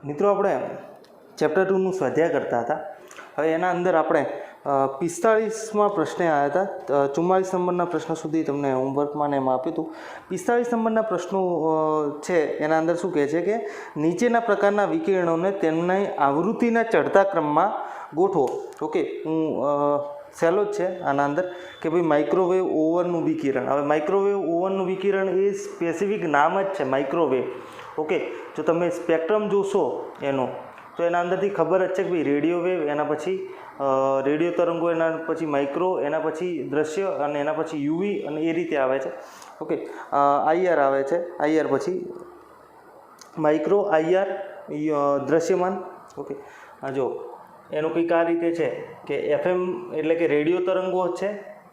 મિત્રો આપણે ચેપ્ટર 2નું સ્વાધ્યાય કરતા હતા. હવે એના અંદર આપણે 45માં પ્રશ્ને આવ્યા હતા. 44 નંબરના પ્રશ્ન સુધી તમને હોમવર્કમાં ને એમાં આપ્યું હતું. 45 નંબરના પ્રશ્નો છે એના અંદર શું કહે છે કે નીચેના પ્રકારના વિકિરણોને તેમની આવૃત્તિના ચડતા ક્રમમાં ગોઠવો. ઓકે, હું સહેલો જ છે આના અંદર કે ભાઈ માઇક્રોવેવ ઓવનનું વિકિરણ. હવે માઇક્રોવેવ ઓવનનું વિકિરણ એ સ્પેસિફિક નામ જ છે માઇક્રોવેવ. ઓકે, જો તમે સ્પેક્ટ્રમ જોશો એનો તો એના અંદરથી ખબર જ છે કે ભાઈ રેડિયો વેવ, એના પછી રેડિયો તરંગો, એના પછી માઇક્રો, એના પછી દ્રશ્ય અને એના પછી યુવી અને એ રીતે આવે છે. ઓકે, આઈઆર આવે છે, આઈઆર પછી માઇક્રો, આઈઆર, દ્રશ્યમાન. ઓકે, જો એનું કંઈક આ રીતે છે કે એફએમ એટલે કે રેડિયો તરંગો છે,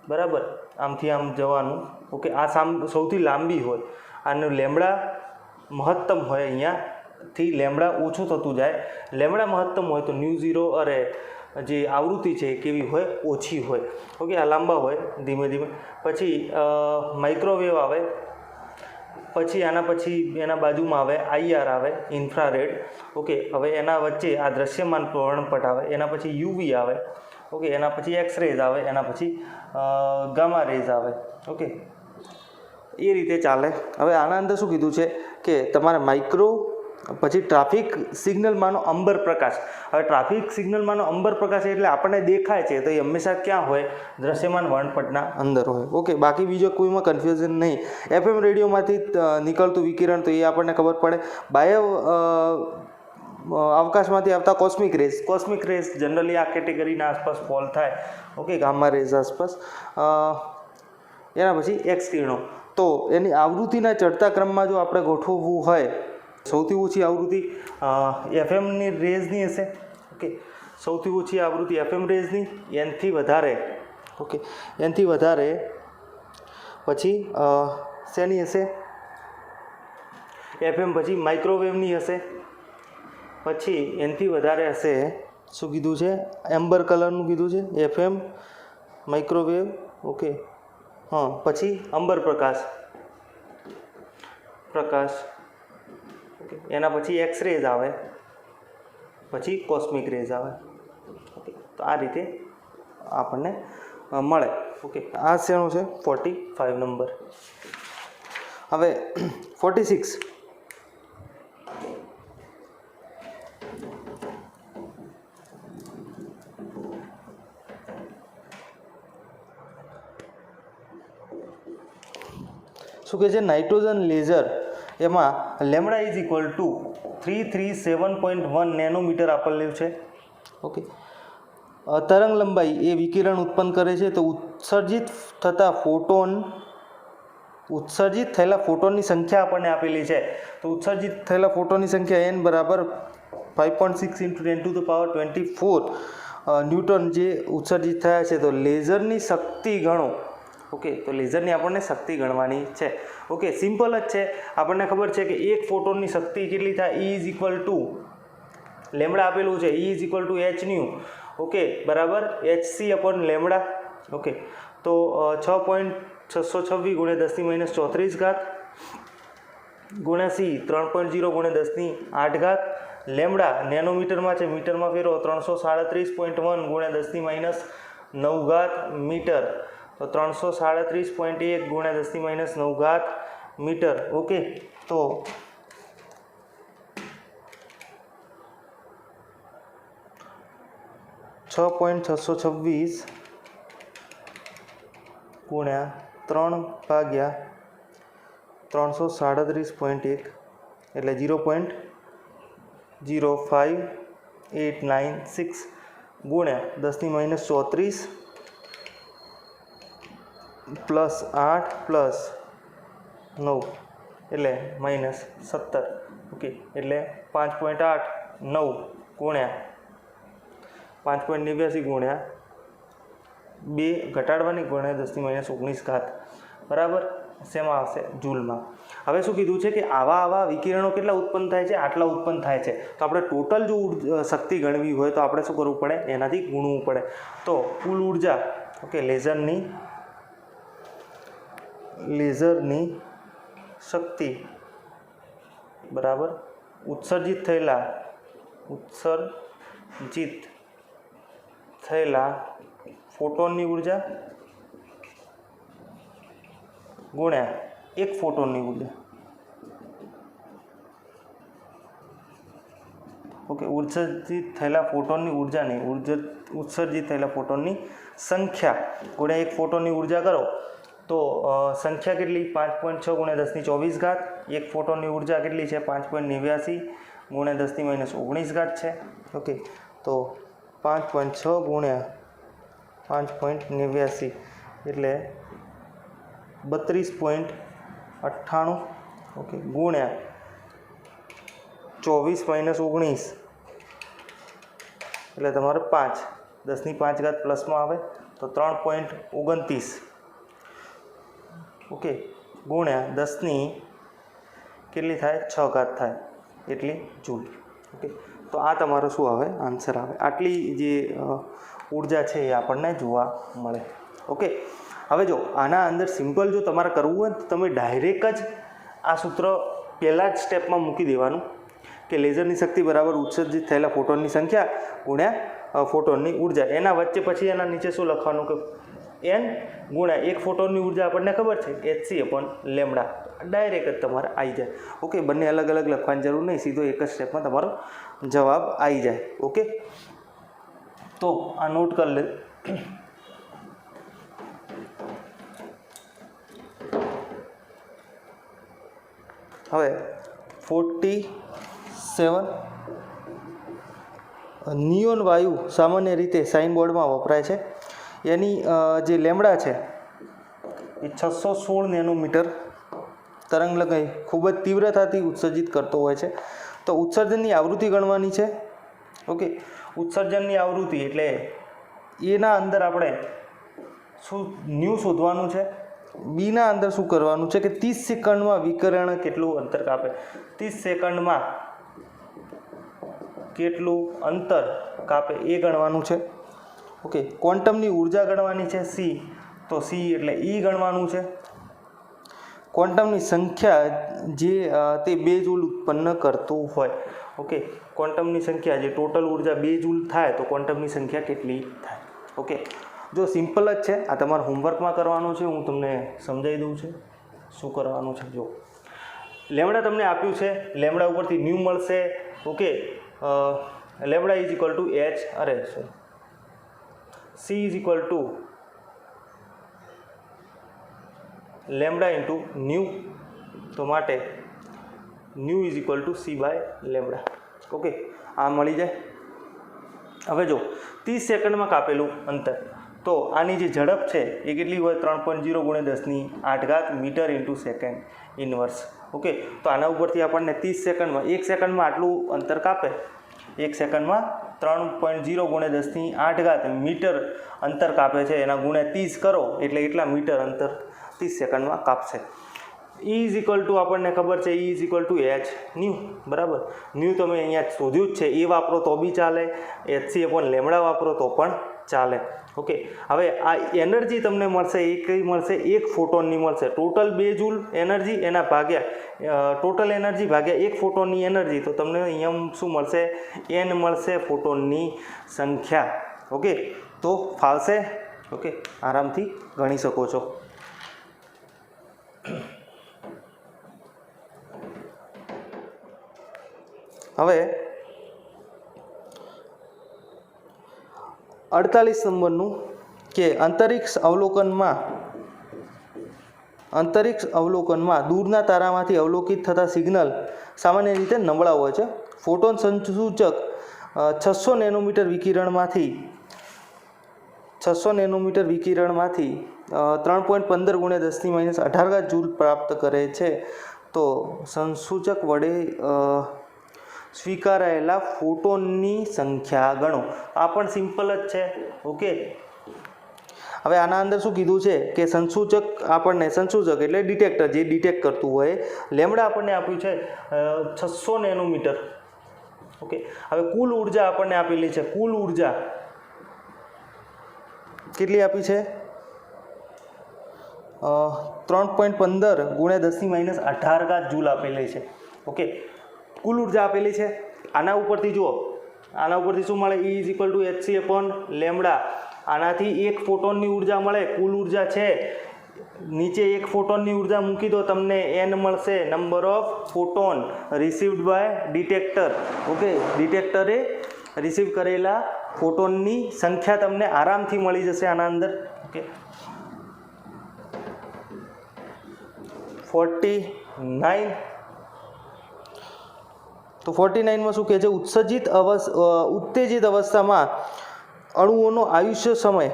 બરાબર, આમથી આમ જવાનું. ઓકે, આ સૌથી લાંબી હોય, આનું લેમડા મહત્તમ હોય, અહીંયાથી લેમડા ઓછું થતું જાય. લેમડા મહત્તમ હોય તો ન્યૂ ઝીરો અરે જે આવૃત્તિ છે કેવી હોય, ઓછી હોય. ઓકે, આ લાંબા હોય ધીમે ધીમે. પછી માઇક્રોવેવ આવે, પછી આના પછી એના બાજુમાં આવે આઈઆર આવે, ઇન્ફ્રારેડ. ઓકે, હવે એના વચ્ચે આ દ્રશ્યમાન વર્ણપટ આવે, એના પછી યુવી આવે. ઓકે, એના પછી એક્સરેઝ આવે, એના પછી ગામા રેઝ આવે. ઓકે, એ રીતે ચાલે. હવે આના અંદર શું કીધું છે કે તમારે માઇક્રો, પછી ટ્રાફિક સિગ્નલમાંનો અંબર પ્રકાશ. હવે ટ્રાફિક સિગ્નલમાંનો અંબર પ્રકાશ એટલે આપણને દેખાય છે તો એ હંમેશા ક્યાં હોય? દ્રશ્યમાન વર્ણપટના અંદર હોય. ઓકે, બાકી બીજો કોઈમાં કન્ફ્યુઝન નહીં. એફએમ રેડિયોમાંથી નીકળતું વિકિરણ તો એ આપણને ખબર પડે. બાહ્ય અવકાશમાંથી આવતા cosmic rays. Cosmic rays generally આ કેટેગરીના આસપાસ ફોલ થાય. ઓકે, ગામા રેઝ આસપાસ. એના પછી એક્સ કિરણો. તો એની આવૃત્તિના ચડતા ક્રમમાં જો આપણે ગોઠવવું હોય, સૌથી ઓછી આવૃત્તિ એફએમની રેઝની હશે. ઓકે, સૌથી ઓછી આવૃત્તિ એફએમ રેઝની, એનથી વધારે. ઓકે, એનથી વધારે પછી શેની હશે? એફએમ પછી માઇક્રોવેવની હશે. પછી એનથી વધારે હશે, શું કીધું છે? એમ્બર કલરનું કીધું છે, એફએમ, માઇક્રોવેવ. ઓકે, હા, પછી અંબર પ્રકાશ. ઓકે, એના પછી એક્સ રેઝ આવે, પછી કોસ્મિક રેઝ આવે. ઓકે, તો આ રીતે આપણને મળે. ઓકે, આ શેનો છે? 45 નંબર. હવે 46. શું કહે છે? નાઇટ્રોજન લેઝર, એમાં lambda is equal two 337.1 nanometre આપેલું છે. ઓકે, તરંગ લંબાઈ એ વિકિરણ ઉત્પન્ન કરે છે તો ઉત્સર્જિત થયેલા ફોટોનની સંખ્યા આપણને આપેલી છે. તો ઉત્સર્જિત થયેલા ફોટોનની સંખ્યા n બરાબર 5.6 × 10⁻²4 ન્યૂટન જે ઉત્સર્જિત થયા છે. તો લેઝરની શક્તિ ગણો. ઓકે, તો લેઝરની આપણને શક્તિ ગણવાની છે. ઓકે, સિમ્પલ જ છે. આપણને ખબર છે કે એક ફોટોનની શક્તિ કેટલી થાય? E is equal two lambda આપેલું છે, E is equal to h new. Okay, બરાબર hc અપોન લેમડા. ઓકે, તો 6.626 × 10⁻34 ગુણ્યા c 3.0 × 10⁸. લેમડા નેનોમીટરમાં છે, મીટરમાં ફેરવો 337.1 × 10⁻9 મીટર. તો 337.1 × 10⁻9 મીટર. ઓકે, તો 6.626 ગુણ્યા 3/337.1 એટલે 0.05896 ગુણ્યા 10⁻34 પ્લસ 8 પ્લસ 9 એટલે -17. ઓકે, એટલે 5.89 ગુણ્યા 5.89 ગુણ્યા 2 ઘટાડવાની ગુણ્યા 10⁻19. બરાબર, શેમાં આવશે? જૂલમાં. હવે શું કીધું છે કે આવા વિકિરણો કેટલા ઉત્પન્ન થાય છે? આટલા ઉત્પન્ન થાય છે. તો આપણે ટોટલ જો શક્તિ ગણવી હોય તો આપણે શું કરવું પડે? એનાથી ગુણવું પડે. તો કુલ ઉર્જા, ઓકે, લેઝરની શક્તિ બરાબર ઉત્સર્જિત થયેલા ઉત્સર્જિત થયેલા ફોટોનની ઉર્જા ગુણ્યા એક ફોટોનની ઉર્જા. ઓકે, ઉત્સર્જિત થયેલા ફોટોનની ઉર્જા નહીં, ઉત્સર્જિત થયેલા ફોટોનની સંખ્યા ગુણ્યા એક ફોટોનની ઉર્જા કરો તો સંખ્યા કેટલી? 5.6 ગુણ્યા 10⁻24. એક ફોટોનની ઉર્જા કેટલી છે? 5.89 ગુણ્યા 10⁻19 છે. ઓકે, તો 5.6 ગુણ્યા 5.89 એટલે 32.98. ઓકે, ગુણ્યા 24 - 19 એટલે તમારે 5, 10⁵ પ્લસમાં આવે તો 3.29. ઓકે, ગુણ્યા 10ની કેટલી થાય? 6 થાય એટલી જૂલ. ઓકે, તો આ તમારો શું આવે? આન્સર આવે. આટલી જે ઉર્જા છે એ આપણને જોવા મળે. ઓકે, હવે જો આના અંદર સિમ્પલ જો તમારે કરવું હોય તો તમે ડાયરેક્ટ જ આ સૂત્ર પહેલાં જ સ્ટેપમાં મૂકી દેવાનું કે લેઝરની શક્તિ બરાબર ઉત્સર્જિત થયેલા ફોટોનની સંખ્યા ગુણ્યા ફોટોનની ઉર્જા. એના વચ્ચે પછી એના નીચે શું લખવાનું કે n ગુણ્યા એક ફોટોનની ઉર્જા આપણને ખબર છે hc/λ. ડાયરેક્ટ જ તમારે આવી જાય. ઓકે, બંને અલગ અલગ લખવાની જરૂર નહીં, સીધો એક જ સ્ટેપમાં તમારો જવાબ આવી જાય. ઓકે, તો આ નોટ કરી લે. હવે 47 નિયોન વાયુ સામાન્ય રીતે સાઇન બોર્ડમાં વપરાય છે. એની જે લેમડા છે એ 616 નેનોમીટર તરંગલંબાઈ ખૂબ જ તીવ્રતાથી ઉત્સર્જિત કરતો હોય છે. તો ઉત્સર્જનની આવૃત્તિ ગણવાની છે. ઓકે, ઉત્સર્જનની આવૃત્તિ એટલે એના અંદર આપણે શું ન્યૂ શોધવાનું છે. બીના અંદર શું કરવાનું છે કે 30 સેકન્ડમાં વિકિરણ કેટલું અંતર કાપે, 30 સેકન્ડમાં કેટલું અંતર કાપે એ ગણવાનું છે. ઓકે, ક્વોન્ટમની ઉર્જા ગણવાની છે c, તો c એટલે e ગણવાનું છે. ક્વોન્ટમની સંખ્યા જે તે 2 જૂલ ઉત્પન્ન કરતું હોય. ઓકે, ક્વોન્ટમની સંખ્યા જે ટોટલ ઉર્જા 2 જૂલ થાય તો ક્વોન્ટમની સંખ્યા કેટલી થાય. ઓકે, જો સિમ્પલ જ છે, આ તમારે હોમવર્કમાં કરવાનું છે. હું તમને સમજાવી દઉં છું શું કરવાનું છે. જો લેમડા તમને આપ્યું છે, લેમડા ઉપરથી ન્યૂ મળશે. Okay, lambda is equal to h અરે c is equal two lambda into new, તો માટે new is equal two c/λ. Okay, આ મળી જાય. હવે જો 30 સેકન્ડમાં કાપેલું અંતર, તો આની જે ઝડપ છે એ કેટલી હોય? 3.0 ગુણ્યા 10⁸ metre into second inverse. Okay, તો આના ઉપરથી આપણને 30 સેકન્ડમાં 1 સેકન્ડમાં આટલું અંતર કાપે, 1 સેકન્ડમાં 3.0 ગુણ્યા 10⁸ મીટર અંતર કાપે છે. એના ગુણ્યા 30 કરો એટલે એટલા મીટર અંતર 30 સેકન્ડમાં કાપશે. e ઇઝ ઇક્વલ ટુ આપણને ખબર છે, e is equal to h new. બરાબર, ન્યૂ તમે અહીંયા શોધ્યું જ છે, એ વાપરો તો બી ચાલે, hc/λ વાપરો તો પણ ચાલે. ઓકે, હવે આ એનર્જી તમને મળશે એ કઈ મળશે? એક ફોટોનની મળશે. ટોટલ 2 જૂલ એનર્જી એના ભાગ્યા ટોટલ એનર્જી ભાગ્યા એક ફોટોનની એનર્જી, તો તમને અહીંયા શું મળશે? n મળશે ફોટોનની સંખ્યા. ઓકે, તો ફાવશે. ઓકે, આરામથી ગણી શકો છો. હવે 48 નંબરનું કે અંતરિક્ષ અવલોકનમાં દૂરના તારામાંથી અવલોકિત થતા સિગ્નલ સામાન્ય રીતે નબળા હોય છે. ફોટોન સંસૂચક 600 નેનોમીટર વિકિરણમાંથી 3.15 ગુણ્યા 10⁻18 જૂલ પ્રાપ્ત કરે છે. તો સંસૂચક વડે સ્વીકારાયેલા ફોટોનની સંખ્યા ગણો. આ પણ સિમ્પલ જ છે. ઓકે, હવે આના અંદર શું કીધું છે કે સંસૂચક એટલે ડિટેક્ટર, જે ડિટેક્ટ કરતું હોય. લેમડા આપણને આપ્યું છે 600 નેનોમીટર. ઓકે, હવે કુલ ઉર્જા આપણને આપેલી છે. કુલ ઉર્જા કેટલી આપી છે? 3.15 ગુણ્યા 10⁻18 જૂલ આપેલી છે. ઓકે, કુલ ઉર્જા આપેલી છે. આના ઉપરથી જુઓ આના ઉપરથી શું મળે? E is equal two hc/λ. આનાથી એક ફોટોનની ઉર્જા મળે. કુલ ઉર્જા છે, નીચે એક ફોટોનની ઉર્જા મૂકી દો, તમને n મળશે, number of photon received by detector. Okay, ડિટેક્ટરે રિસીવ કરેલા ફોટોનની સંખ્યા તમને આરામથી મળી જશે આના અંદર. ઓકે, 49. તો 49માં શું કહે છે? ઉત્તેજિત અવસ્થામાં અણુઓનો આયુષ્ય સમય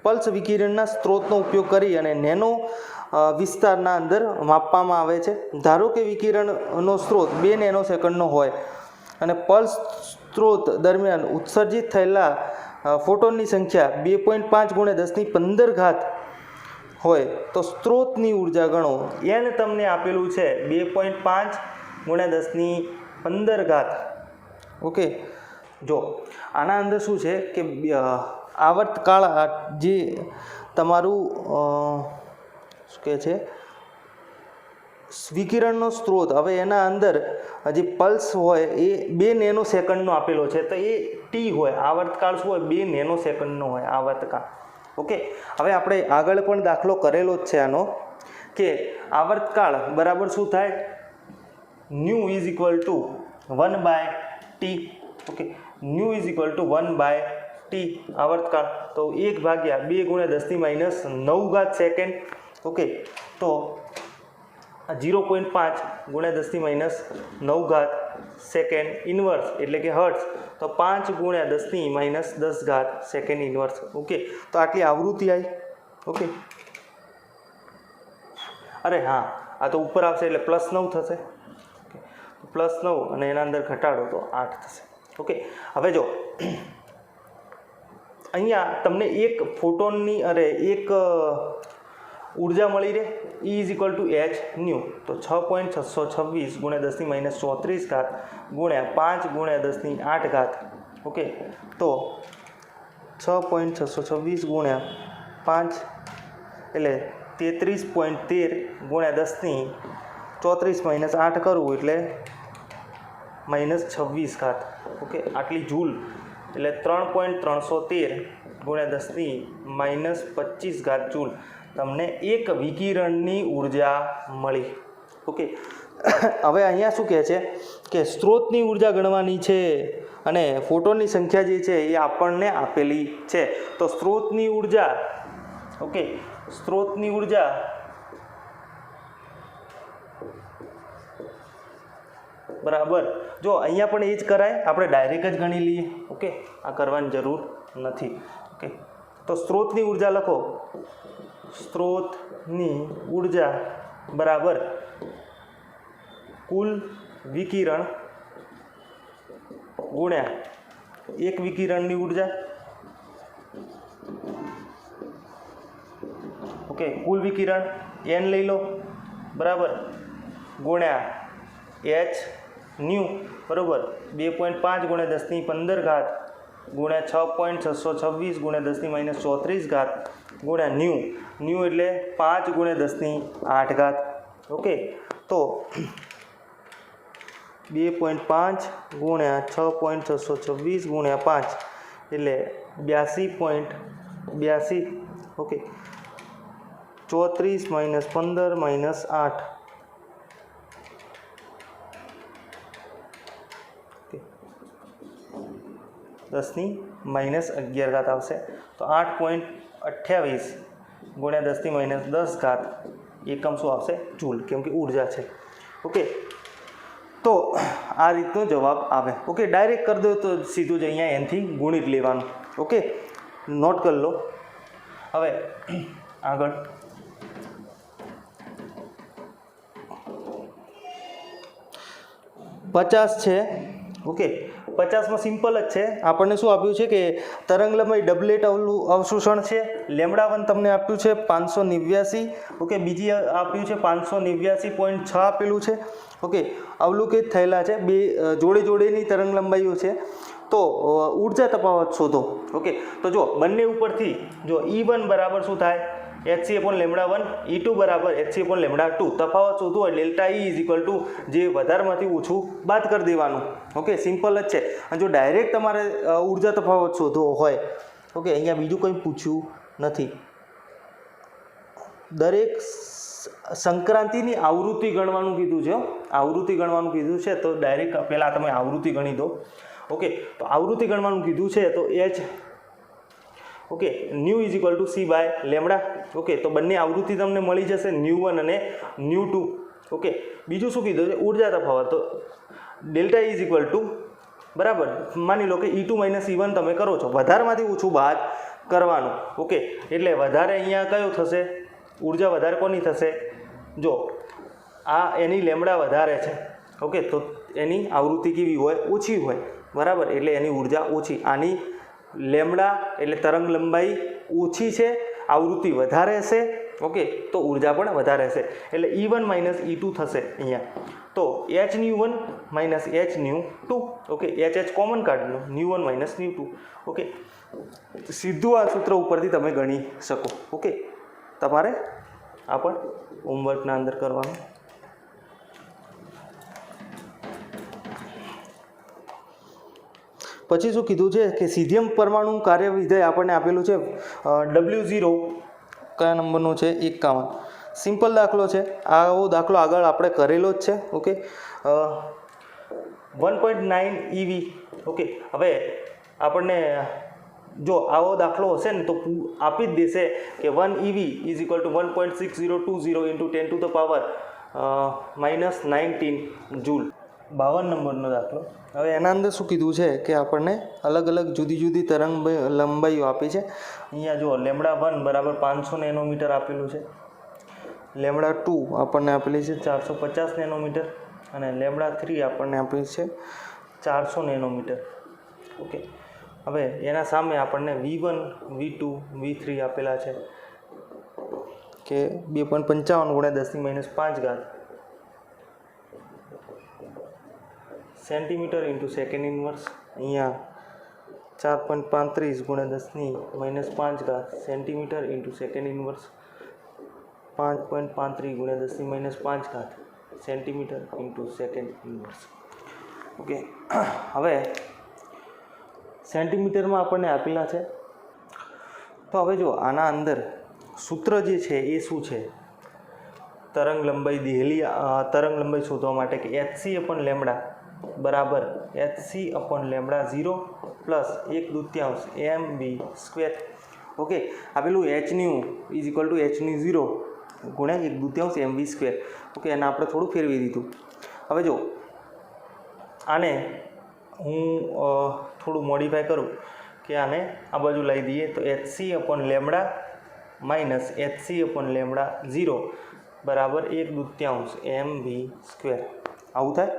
પલ્સ વિકિરણના સ્ત્રોતનો ઉપયોગ કરી અને નેનો વિસ્તારના અંદર માપવામાં આવે છે. ધારો કે વિકિરણનો સ્ત્રોત 2 નેનો સેકન્ડનો હોય અને પલ્સ સ્ત્રોત દરમિયાન ઉત્સર્જિત થયેલા ફોટોનની સંખ્યા 2.5 × 10⁻15 હોય તો સ્ત્રોતની ઉર્જા ગણો. n તમને આપેલું છે 2.5 × 10⁻15. ઓકે, જો આના અંદર શું છે કે આવર્તકાળ જે તમારું શું કહે છે વિકિરણનો સ્ત્રોત, હવે એના અંદર જે પલ્સ હોય એ 2 નેનો સેકન્ડનો આપેલો છે, તો એ ટી હોય. આવર્તકાળ શું હોય? 2 નેનો સેકન્ડનો હોય આવર્તકાળ. ઓકે, હવે આપણે આગળ પણ દાખલો કરેલો જ છે આનો, કે આવર્તકાળ બરાબર શું થાય? New is equal two 1/t. Okay, nu is equal two 1/t આવર્તકાળ, તો 1/2 × 10⁻9 સેકન્ડ. ઓકે, તો 0.5 × 10⁻9 સેકન્ડ ઇન્વર્સ એટલે કે હર્ટ્ઝ, તો 5 × 10⁻10 સેકન્ડ ઇન્વર્સ. ઓકે, તો આટલી આવૃત્તિ આવી. ઓકે, અરે હા, આ તો ઉપર આવશે એટલે +9 થશે. +9 અને એના અંદર ઘટાડો તો 8 થશે. ઓકે, હવે જો અહીંયા તમને એક ફોટોનની એક ઉર્જા મળી રહે, E is equal to h new, તો 6.626 × 10⁻34 ગુણ્યા 5 × 10⁸. ઓકે, તો 6.626 ગુણ્યા 5 એટલે 33.13 × 10⁻34 કરવું એટલે -26. ઓકે, આટલી જૂલ એટલે 3.313 × 10⁻25 જૂલ તમને એક વિકિરણની ઉર્જા મળી. ઓકે, હવે અહીંયા શું કહે છે કે સ્ત્રોતની ઉર્જા ગણવાની છે અને ફોટોનની સંખ્યા જે છે એ આપણને આપેલી છે. તો સ્ત્રોતની ઉર્જા, ઓકે, સ્ત્રોતની ઉર્જા બરાબર, જો અહીંયા પણ એ જ કરાય, આપણે ડાયરેક્ટ જ ગણી લઈએ. ઓકે, આ કરવાની જરૂર નથી. ઓકે, તો સ્ત્રોતની ઉર્જા લખો. સ્ત્રોતની ઉર્જા બરાબર કુલ વિકિરણ ગુણ્યા એક વિકિરણની ઉર્જા. ઓકે, કુલ વિકિરણ n લઈ લો બરાબર, ગુણ્યા h ન્યૂ બરાબર 2.5 × 10⁻15 ગુણ્યા 6.626 × 10⁻34 ગુણ્યા ન્યૂ એટલે 5 × 10⁸. ઓકે, તો 2.5 ગુણ્યા 6.626 ગુણ્યા 5 એટલે 82.82. ઓકે, 34 - 15 - 8 10⁻11 આવશે. તો 8.28 ગુણ્યા 10⁻10 એકમ શું આવશે? જૂલ, કેમ કે ઉર્જા છે. ઓકે, તો આ રીતનો જવાબ આવે. ઓકે, ડાયરેક્ટ કરી દો તો સીધું જ અહીંયા એનથી ગુણિત લેવાનું. ઓકે, નોટ કરી લો. હવે આગળ પચાસ છે. ઓકે, 50માં સિમ્પલ જ છે. આપણને શું આપ્યું છે કે તરંગલંબાઈ ડબલેટ અવશોષણ છે. λ1 તમને આપ્યું છે 589. ઓકે, બીજી આપ્યું છે 589.6 આપેલું છે. ઓકે, અવલોકિત થયેલા છે બે જોડેની તરંગલંબાઈઓ છે. તો ઉર્જા તફાવત શોધો. ઓકે, તો જો બંને ઉપરથી જો E1 બરાબર શું થાય? HC upon λ1 E2 બરાબર HC upon λ2 તફાવત શોધવો હોય delta E is equal two જે વધારમાંથી ઓછું બાદ કરી દેવાનું. ઓકે, સિમ્પલ જ છે. અને જો ડાયરેક્ટ તમારે ઉર્જા તફાવત શોધવો હોય, ઓકે, અહીંયા બીજું કંઈ પૂછ્યું નથી. દરેક સંક્રાંતિની આવૃત્તિ ગણવાનું કીધું છે. આવૃત્તિ ગણવાનું કીધું છે તો ડાયરેક્ટ પહેલાં તમે આવૃત્તિ ગણી દો. ઓકે, તો આવૃત્તિ ગણવાનું કીધું છે તો H, okay, nu is equal to C by lambda. Okay, તો બંને આવૃત્તિ તમને મળી જશે, ન્યૂ 1 અને ન્યૂ 2. ઓકે, બીજું શું કીધું છે? ઉર્જા તફાવત. તો ડેલ્ટા ઇઝ ઇક્વલ ટુ બરાબર માની લો કે E2 - E1 તમે કરો છો, વધારમાંથી ઓછું બાદ કરવાનું. ઓકે, એટલે વધારે અહીંયા કયો થશે? ઉર્જા વધારે કોની થશે? જો આ એની લેમડા વધારે છે. ઓકે, તો એની આવૃત્તિ કેવી હોય? ઓછી હોય. બરાબર, એટલે એની ઉર્જા ઓછી. આની લેમડા એટલે તરંગ લંબાઈ ઓછી છે, આવૃત્તિ વધારે હશે. ઓકે, તો ઉર્જા પણ વધારે હશે. એટલે E1 - E2 થશે અહીંયા. તો H new 1 - H new 2. Okay, H common કાઢી લો, ન્યુ 1 - ન્યુ 2. ઓકે, સીધું આ સૂત્ર ઉપરથી તમે ગણી શકો. ઓકે, તમારે આ પણ હોમવર્કના અંદર કરવાનું. પછી શું કીધું છે કે સીધ્યમ પરમાણુ કાર્ય વિધેય આપણને આપેલું છે W0 કયા નંબરનો છે? 51. સિમ્પલ દાખલો છે. આવો દાખલો આગળ આપણે કરેલો જ છે. Okay, 1.9 EV. ઓકે, હવે આપણને જો આવો દાખલો હશે ને તો આપી જ દેશે કે 1 EV is equal two 1.6020 into 10 to the power -19 joule. 52 નંબરનો દાખલો. હવે એના અંદર શું કીધું છે કે આપણને અલગ અલગ જુદી જુદી તરંગ લંબાઈઓ આપી છે. અહીંયા જો λ1 બરાબર 500 નેનોમીટર આપેલું છે, λ2 આપણને આપેલી છે 450 નેનોમીટર અને λ3 આપણને આપેલી છે 400 નેનોમીટર. ઓકે, હવે એના સામે આપણને V1, V2, V3 આપેલા છે કે 2.55 × 10⁻5 સેન્ટીમીટર ઇન્ટુ સેકન્ડ ઇન્વર્સ. અહીંયા 4.35 × 10⁻5 centimetre into second inverse. 5.35 × 10⁻5 centimetre into second inverse. Okay, હવે સેન્ટીમીટરમાં આપણને આપેલા છે. તો હવે જો આના અંદર સૂત્ર જે છે એ શું છે? તરંગ લંબાઈ શોધવા માટે કે HC upon લેમડા બરાબર HC upon λ0 plus 1/2 mv². Okay, આપેલું h nu is equal to h nu 0 ગુણ્યા 1/2 mv². ઓકે, એને આપણે થોડું ફેરવી દીધું. હવે જો આને હું થોડું મોડિફાય કરું કે આને આ બાજુ લઈ દઈએ તો HC upon lambda minus HC upon λ0 બરાબર 1/2 mv². આવું થાય.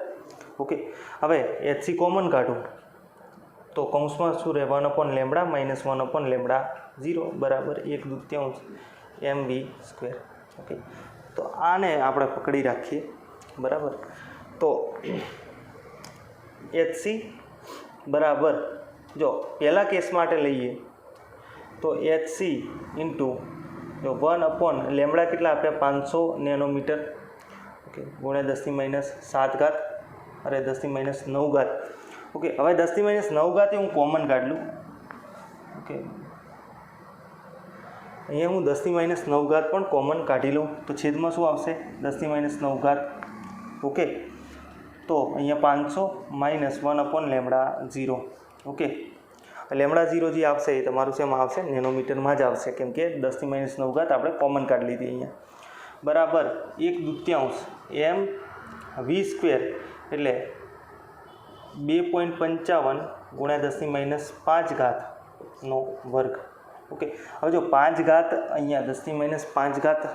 ઓકે, હવે HC કોમન કાઢું તો કૌંસમાં શું રહે? 1/λ માઇનસ 1/λ0 બરાબર 1/2 mv². ઓકે, તો આને આપણે પકડી રાખીએ. બરાબર, તો HC બરાબર જો પહેલા કેસ માટે લઈએ તો HC ઇન્ટુ જો 1/λ કેટલા આપ્યા? 500 નેનોમીટર. ઓકે, ગુણ્યા 10⁻7 અરે 10⁻9. ઓકે, હવે 10⁻9 હું કોમન કાઢી લઉં. ઓકે, અહીંયા હું 10⁻9 પણ કોમન કાઢી લઉં તો છેદમાં શું આવશે? 10⁻9. ઓકે, તો અહીંયા 500 માઇનસ 1/λ0. ઓકે, λ0 જે આવશે એ તમારું શેમાં આવશે? નેનોમીટરમાં જ આવશે, કેમ કે 10⁻9 આપણે કોમન કાઢી લીધી અહીંયા. બરાબર 1/2 mv² એટલે 2.55 ગુણ્યા 10⁻5 નો વર્ગ. ઓકે, હવે જો 5 અહીંયા 10⁻5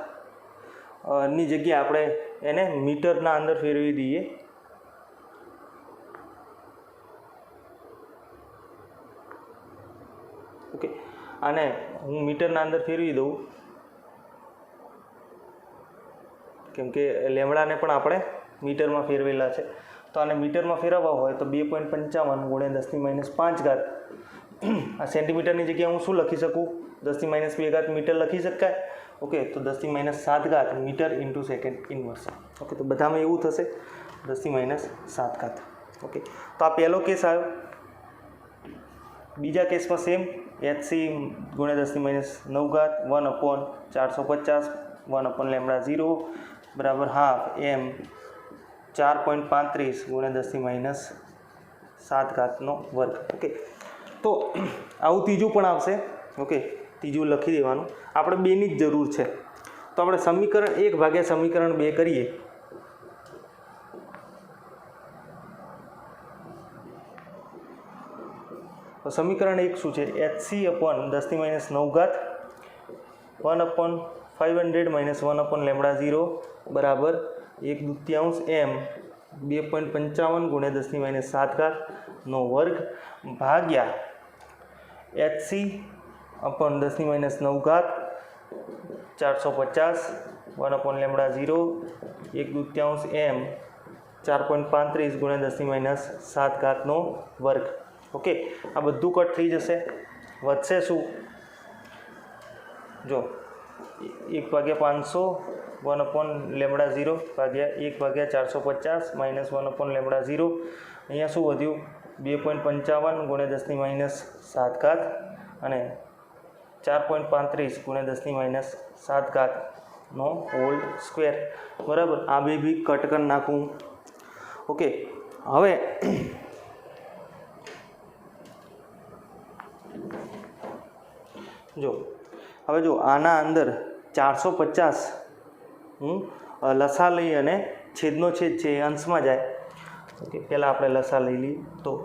ની જગ્યાએ આપણે એને મીટરના અંદર ફેરવી દઈએ. ઓકે, આને હું મીટરના અંદર ફેરવી દઉં કેમ કે લેમડાને પણ આપણે મીટરમાં ફેરવેલા છે. તો આને મીટરમાં ફેરવવા હોય તો 2.55 ગુણ્યા 10⁻5 આ સેન્ટીમીટરની જગ્યાએ હું શું લખી શકું? 10⁻2 મીટર લખી શકાય. ओके तो 10⁻7 metre into second inverse. Okay तो बधामां एवुं थशे 10⁻7। ओके तो आ पहलो केस आव्यो। बीजा केस में सेम HC गुण્યા 10⁻9 1/450 1/λ0 बराबर हाफ एम 4.35 गुण્યા 10⁻7 वर्ग। ओके तो आવું तीजू पण आवशे। ओके तीजू लखी देवानुं। આપણે બેની જ જરૂર છે તો આપણે સમીકરણ 1 ભાગ્યા સમીકરણ 2 કરીએ। तो समीकरण 1 शू है HC अपन 10⁻9 1/500 - 1/λ0 बराबर 1/2 एम 2.55 गुण્યા 10⁻7 वर्ग भाग्या HC अपन 10⁻9 450 1/λ0 1/2 एम 4.35 गुण્યા 10⁻7 वर्ग। ओके आ बधु कट थी जशे। वधशे शू जो 1/500 1/λ0 भाग्या 1/450 - 1/λ0 अहींया शू वध्युं 2.55 गुण્યા 10⁻7 अने 4.35 गुण્યા 10⁻7 होल स्क्वेर बराबर। आ बे भी कट कर नाखूँ। ओके हवे जो आना अंदर 450 लसा लई अने छेदनो छेद छे अंश में जाए। ओके पहला आपणे लसा लई ली तो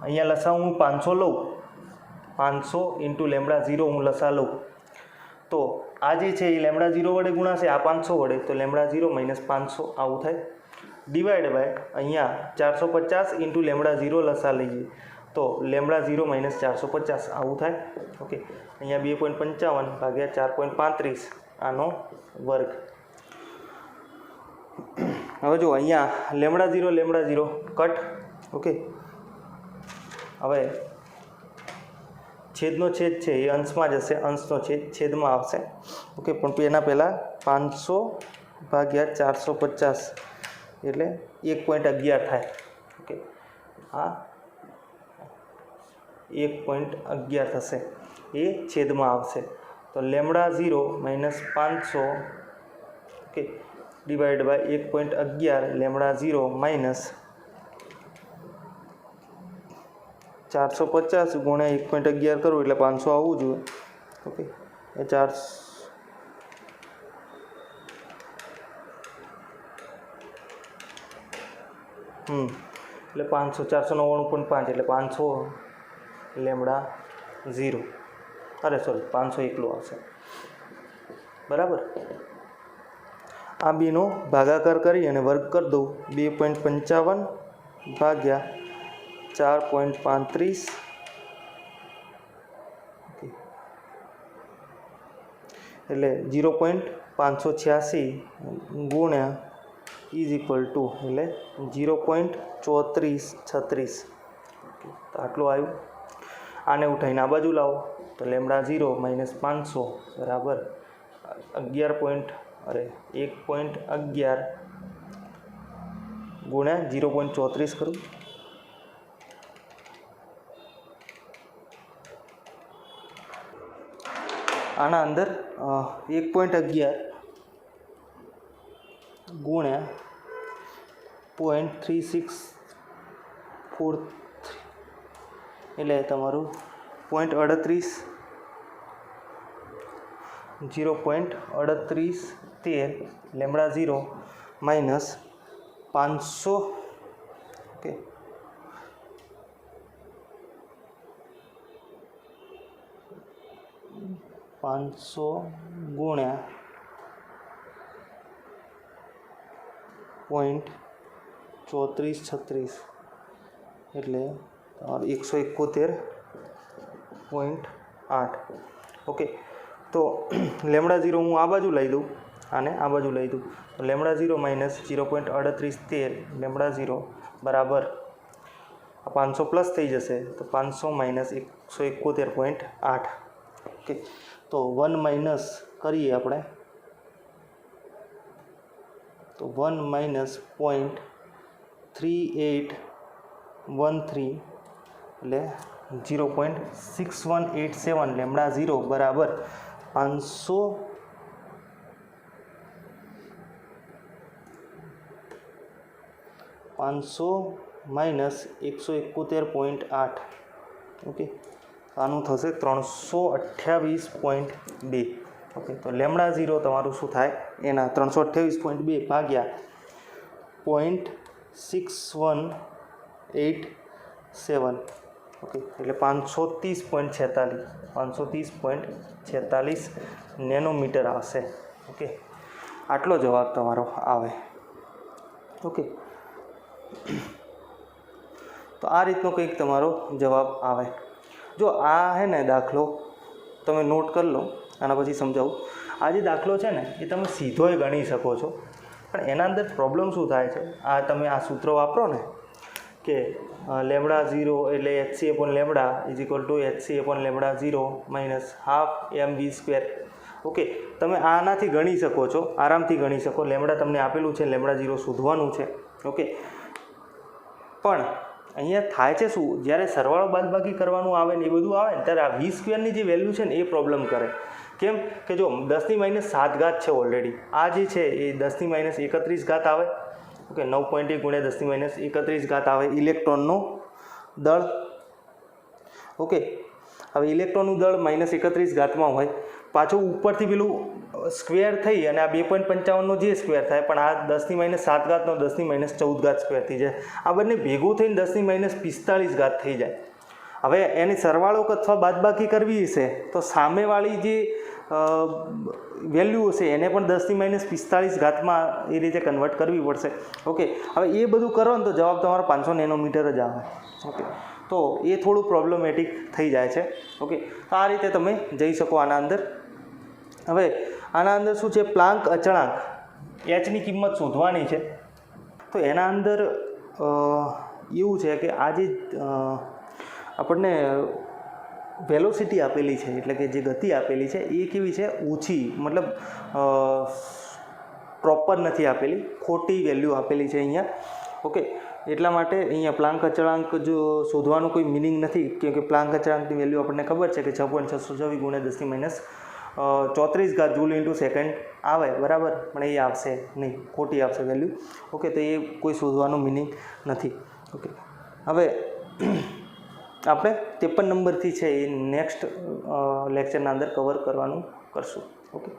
अहींया लसा हूँ 500 लऊँ 500 इंटू λ0 हूँ लसा लऊँ तो आ जे छे λ0 वडे गुणाशे आ 500 वडे तो λ0 - 500 आवुं थाय डिवाइड बाय अहींया 450 इंटू λ0 लसा लईए तो λ0 - 450 आवुं थाय। ओके अहींया 2.55 भाग्या 4.35 आनो वर्ग। हवे जो अहींया λ0 कट। ओके हवे छेदनो छेद छे ए अंश में जशे अंशनो छेद छेद में आवशे। ओके पण एना पहला 500 भाग्या 450 एटले 1.11 थाय। ओके आ 1.11 थशे ए छेद में आवशे तो λ0 - 500 ओके डिवाइड बाय 1.11 λ0 माइनस 450 गुण્યા 1.11 करो એટલે 500 आवવું જોઈએ। ओके ए 4 એટલે 500 499.5 એટલે 500 λ0 अरे सॉरी 500 एकलो आवशे बराबर। आ बेनो भागाकार करी अने वर्ग कर दो 2.55 भाग्या 4.35 એટલે 0.586 ગુણ્યા इज इक्वल टू એટલે 0.3436 तो आटલું આવ્યું। आने उठाईने आ बाजू लाओ तो λ0 - 500 बराबर 1.11 गुण્યા 0.34 करूँ आना अंदर 1.11 गुण્યા 0.3643 એટલે તમારું 0.38 0.3813 λ0 माइनस 500 ओके 500 गुण્યા 0.3436 એટલે 171.8 ओके तो λ0 हूँ आ बाजू लई दूँ आने आ बाजू लई दूँ तो λ0 माइनस 0.3813 λ0 बराबर 500 प्लस थी जैसे तो 500 माइनस 171.8 ओके तो 1 माइनस કરીએ આપણે તો 1 માઇનસ 0.3813 એટલે 0.6187 લેમડા 0 બરાબર 500 માઇનસ 171.8 ઓકે આનું થશે 328.2 ઓકે તો લેમડા 0 તમારું શું થાય એના 328.2 ભાગ્યા 0.6187 ઓકે એટલે 530.46 નેનોમીટર આવશે ઓકે આટલો જવાબ તમારો આવે ઓકે તો આ રીતનો કંઈક તમારો જવાબ આવે જો આ હે ને દાખલો તમે નોટ કરી લો આના પછી સમજાવું આ જે દાખલો છે ને એ તમે સીધોય ગણી શકો છો પણ એના અંદર પ્રોબ્લેમ શું થાય છે આ તમે આ સૂત્ર વાપરો ને કે લેમડા 0 એટલે HC upon lambda is equal two HC upon lambda 0 minus half mv². Okay તમે આનાથી ગણી શકો છો આરામથી ગણી શકો લેમડા તમને આપેલું છે લેમડા 0 શોધવાનું છે ઓકે પણ અહીંયા થાય છે શું જ્યારે સરવાળો બાદબાકી કરવાનું આવે ને એ બધું આવે ને ત્યારે આ v² ની જે વેલ્યુ છે ને એ પ્રોબ્લેમ કરે કેમ કે જો 10⁻7 ઘાત છે ઓલરેડી આ જે છે એ 10⁻31 ઘાત આવે ઓકે 9.1 ગુણ્યા 10⁻31 ઘાત આવે ઇલેક્ટ્રોનનો દળ ઓકે હવે ઇલેક્ટ્રોનનું દળ -31 ઘાતમાં હોય પાછું ઉપરથી પેલું સ્ક્વેર થઈ અને આ 2.55નો જે સ્ક્વેર થાય પણ આ 10⁻7 ઘાતનો 10⁻14 ઘાત સ્ક્વેર થઈ જાય આ બંને ભેગું થઈને 10⁻45 ઘાત થઈ જાય હવે એની સરવાળો અથવા બાદબાકી કરવી હશે તો સામેવાળી જે વેલ્યુ હશે એને પણ 10⁻45 ઘાતમાં એ રીતે કન્વર્ટ કરવી પડશે ઓકે હવે એ બધું કરો ને તો જવાબ તમારો 500 નેનોમીટર જ આવે ઓકે તો એ થોડું પ્રોબ્લેમેટિક થઈ જાય છે ઓકે તો આ રીતે તમે જઈ શકો આના અંદર હવે આના અંદર શું છે પ્લાન્ક અચળાંક એચની કિંમત શોધવાની છે તો એના અંદર એવું છે કે આ જે આપણને વેલોસિટી આપેલી છે એટલે કે જે ગતિ આપેલી છે એ કેવી છે ઓછી મતલબ પ્રોપર નથી આપેલી ખોટી વેલ્યુ આપેલી છે અહીંયા ઓકે એટલા માટે અહીંયા પ્લાન્ક અચળાંક જો શોધવાનું કોઈ મિનિંગ નથી કેમ કે પ્લાન્ક અચળાંકની વેલ્યુ આપણને ખબર છે કે 6.624 ગુણ્યા 10⁻34 ઘાત જૂલ ઇન્ટુ સેકન્ડ આવે બરાબર પણ એ આવશે નહીં ખોટી આવશે વેલ્યુ ઓકે તો એ કોઈ શોધવાનું મિનિંગ નથી ઓકે હવે આપણે 53 નંબરથી છે એ નેક્સ્ટ લેક્ચરના અંદર કવર કરવાનું કરશું ઓકે